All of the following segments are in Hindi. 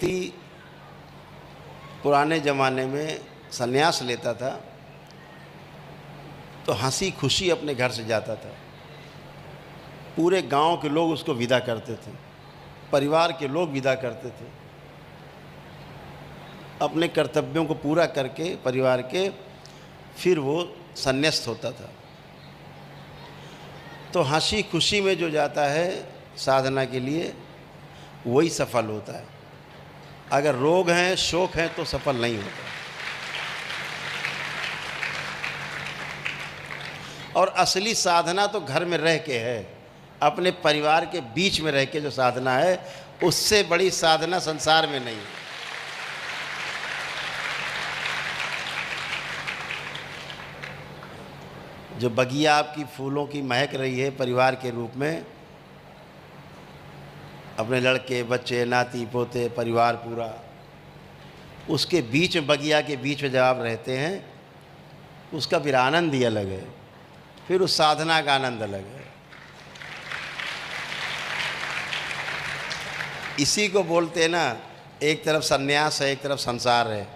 व्यक्ति पुराने ज़माने में संन्यास लेता था तो हंसी खुशी अपने घर से जाता था। पूरे गांव के लोग उसको विदा करते थे, परिवार के लोग विदा करते थे। अपने कर्तव्यों को पूरा करके परिवार के फिर वो संन्यास्त होता था। तो हंसी खुशी में जो जाता है साधना के लिए वही सफल होता है। अगर रोग हैं, शोक हैं तो सफल नहीं होता। और असली साधना तो घर में रह के है, अपने परिवार के बीच में रह के जो साधना है, उससे बड़ी साधना संसार में नहीं है। जो बगिया आपकी फूलों की महक रही है परिवार के रूप में, अपने लड़के बच्चे नाती पोते परिवार पूरा, उसके बीच में बगिया के बीच में जब आप रहते हैं उसका फिर आनंद ही अलग है, फिर उस साधना का आनंद अलग है। इसी को बोलते हैं ना, एक तरफ सन्यास है एक तरफ संसार है,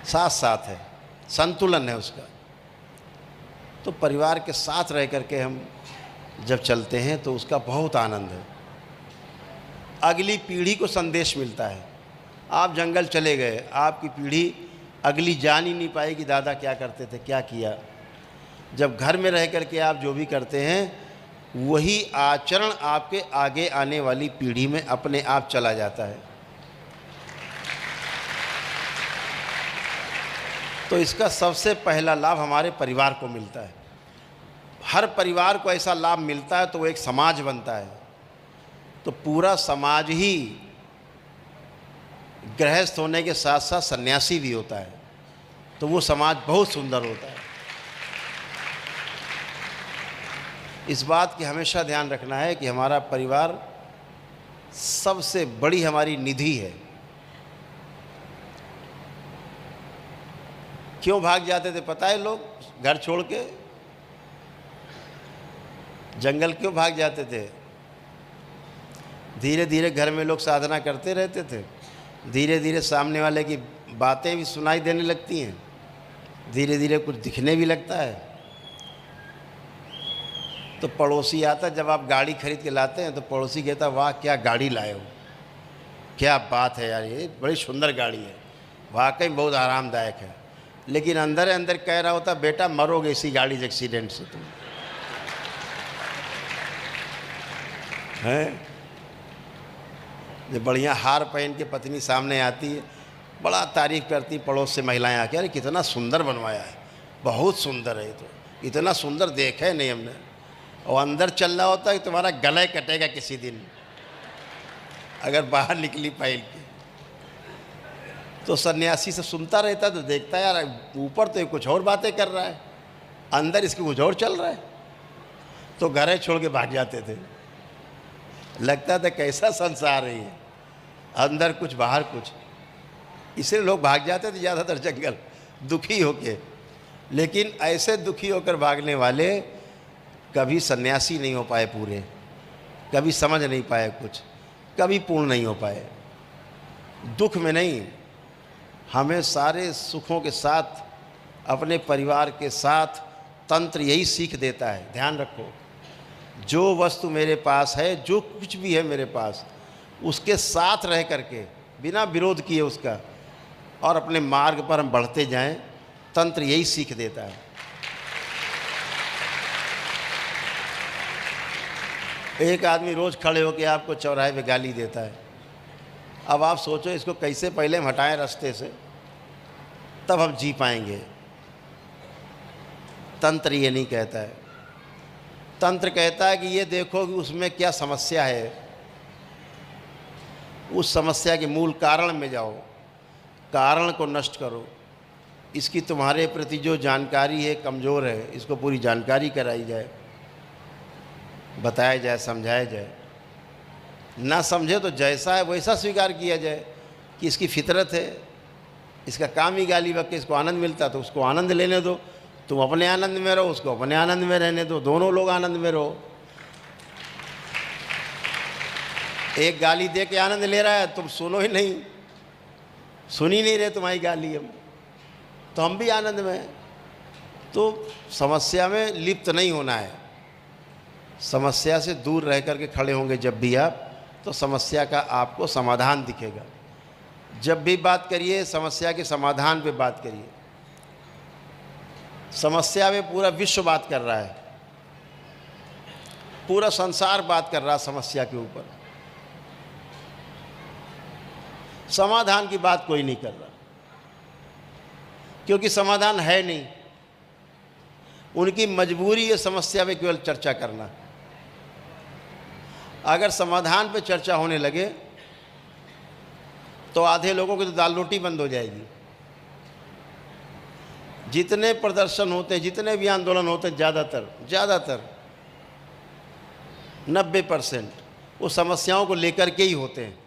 साथ साथ है, संतुलन है उसका। तो परिवार के साथ रह करके हम जब चलते हैं तो उसका बहुत आनंद है। अगली पीढ़ी को संदेश मिलता है। आप जंगल चले गए, आपकी पीढ़ी अगली जान ही नहीं पाएगी दादा क्या करते थे, क्या किया। जब घर में रह करके आप जो भी करते हैं वही आचरण आपके आगे आने वाली पीढ़ी में अपने आप चला जाता है। तो इसका सबसे पहला लाभ हमारे परिवार को मिलता है। हर परिवार को ऐसा लाभ मिलता है तो वो एक समाज बनता है। तो पूरा समाज ही गृहस्थ होने के साथ साथ सन्यासी भी होता है, तो वो समाज बहुत सुंदर होता है। इस बात की हमेशा ध्यान रखना है कि हमारा परिवार सबसे बड़ी हमारी निधि है। क्यों भाग जाते थे पता है लोग, घर छोड़ के जंगल क्यों भाग जाते थे? धीरे धीरे घर में लोग साधना करते रहते थे, धीरे धीरे सामने वाले की बातें भी सुनाई देने लगती हैं, धीरे धीरे कुछ दिखने भी लगता है। तो पड़ोसी आता, जब आप गाड़ी खरीद के लाते हैं तो पड़ोसी कहता वाह क्या गाड़ी लाए हो, क्या बात है यार, ये बड़ी सुंदर गाड़ी है, वाकई बहुत आरामदायक है। लेकिन अंदर अंदर कह रहा होता बेटा मरोगे इसी गाड़ी से, एक्सीडेंट से तुम हैं। जब बढ़िया हार पहन के पत्नी सामने आती है, बड़ा तारीफ़ करती पड़ोस से महिलाएं आके, अरे कितना सुंदर बनवाया है, बहुत सुंदर है, तो इतना सुंदर देखा है नहीं हमने। और अंदर चल रहा होता है तुम्हारा गला कटेगा किसी दिन अगर बाहर निकली पहल के। तो सन्यासी से सुनता रहता तो देखता है यार ऊपर तो कुछ और बातें कर रहा है, अंदर इसके कुछ और चल रहा है। तो घरे छोड़ के भाग जाते थे। लगता था कैसा संसार है ये, अंदर कुछ बाहर कुछ। इसलिए लोग भाग जाते थे ज़्यादातर जंगल दुखी होके। लेकिन ऐसे दुखी होकर भागने वाले कभी सन्यासी नहीं हो पाए पूरे, कभी समझ नहीं पाए कुछ, कभी पूर्ण नहीं हो पाए। दुख में नहीं, हमें सारे सुखों के साथ अपने परिवार के साथ तंत्र यही सीख देता है। ध्यान रखो, जो वस्तु मेरे पास है, जो कुछ भी है मेरे पास, उसके साथ रह करके बिना विरोध किए उसका, और अपने मार्ग पर हम बढ़ते जाएं, तंत्र यही सीख देता है। एक आदमी रोज़ खड़े होकर आपको चौराहे पे गाली देता है। अब आप सोचो इसको कैसे पहले हम हटाएं रास्ते से, तब हम जी पाएंगे। तंत्र ये नहीं कहता है। तंत्र कहता है कि ये देखो कि उसमें क्या समस्या है, उस समस्या के मूल कारण में जाओ, कारण को नष्ट करो। इसकी तुम्हारे प्रति जो जानकारी है कमज़ोर है, इसको पूरी जानकारी कराई जाए, बताया जाए, समझाया जाए। ना समझे तो जैसा है वैसा स्वीकार किया जाए कि इसकी फितरत है, इसका काम ही गाली बक के इसको आनंद मिलता तो उसको आनंद लेने दो। तुम अपने आनंद में रहो, उसको अपने आनंद में रहने दो, दोनों लोग आनंद में रहो। एक गाली दे के आनंद ले रहा है, तुम सुनो ही नहीं, सुन ही नहीं रहे तुम्हारी गाली हम, तो हम भी आनंद में हैं। तो समस्या में लिप्त नहीं होना है, समस्या से दूर रह कर के खड़े होंगे जब भी आप, तो समस्या का आपको समाधान दिखेगा। जब भी बात करिए समस्या के समाधान पे बात करिए। समस्या में पूरा विश्व बात कर रहा है, पूरा संसार बात कर रहा है समस्या के ऊपर, समाधान की बात कोई नहीं कर रहा, क्योंकि समाधान है नहीं। उनकी मजबूरी है समस्या पे केवल चर्चा करना। अगर समाधान पे चर्चा होने लगे तो आधे लोगों की तो दाल रोटी बंद हो जाएगी। जितने प्रदर्शन होते हैं, जितने भी आंदोलन होते हैं, ज़्यादातर 90% वो समस्याओं को लेकर के ही होते हैं।